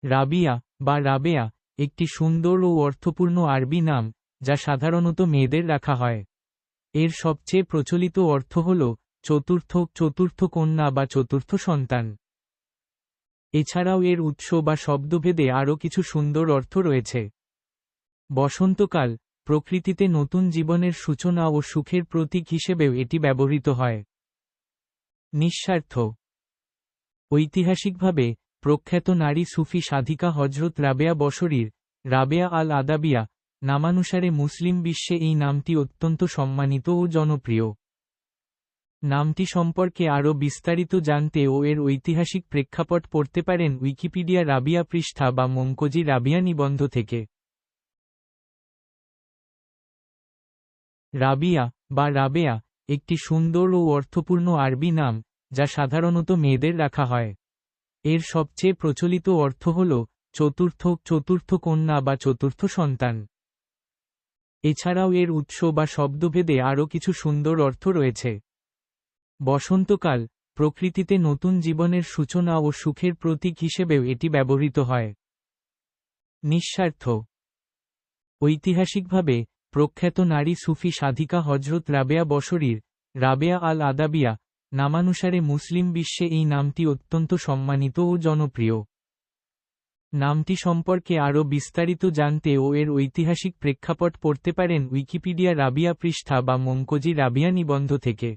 রাবিয়া বা রাবেয়া একটি সুন্দর ও অর্থপূর্ণ আরবি নাম, যা সাধারণত মেয়েদের রাখা হয়। এর সবচেয়ে প্রচলিত অর্থ হল চতুর্থ কন্যা বা চতুর্থ সন্তান। এছাড়াও এর উৎস বা শব্দভেদে আরও কিছু সুন্দর অর্থ রয়েছে। বসন্তকাল, প্রকৃতিতে নতুন জীবনের সূচনা ও সুখের প্রতীক হিসেবেও এটি ব্যবহৃত হয়। নিঃস্বার্থ, ঐতিহাসিকভাবে প্রখ্যাত নারী সুফি সাধিকা হজরত রাবেয়া বসরীর রাবেয়া আল আদাবিয়া নামানুসারে মুসলিম বিশ্বে এই নামটি অত্যন্ত সম্মানিত ও জনপ্রিয়। নামটি সম্পর্কে আরও বিস্তারিত জানতে ও এর ঐতিহাসিক প্রেক্ষাপট পড়তে পারেন উইকিপিডিয়া রাবিয়া পৃষ্ঠা বা মঙ্কোজি রাবিয়া নিবন্ধ থেকে। রাবিয়া বা রাবেয়া একটি সুন্দর ও অর্থপূর্ণ আরবি নাম, যা সাধারণত মেয়েদের রাখা হয়। এর সবচেয়ে প্রচলিত অর্থ হল চতুর্থ কন্যা বা চতুর্থ সন্তান। এছাড়াও এর উৎস বা শব্দভেদে আরও কিছু সুন্দর অর্থ রয়েছে। বসন্তকাল, প্রকৃতিতে নতুন জীবনের সূচনা ও সুখের প্রতীক হিসেবেও এটি ব্যবহৃত হয়। নিঃস্বার্থ, ঐতিহাসিকভাবে প্রখ্যাত নারী সুফি সাধিকা হজরত রাবেয়া বসরীর রাবেয়া আল আদাবিয়া নামানুসারে মুসলিম বিশ্বে এই নামটি অত্যন্ত সম্মানিত ও জনপ্রিয়। নামটি সম্পর্কে আরও বিস্তারিত জানতে ও এর ঐতিহাসিক প্রেক্ষাপট পড়তে পারেন উইকিপিডিয়া রাবিয়া পৃষ্ঠা বা মঙ্কোজি রাবিয়া নিবন্ধ থেকে।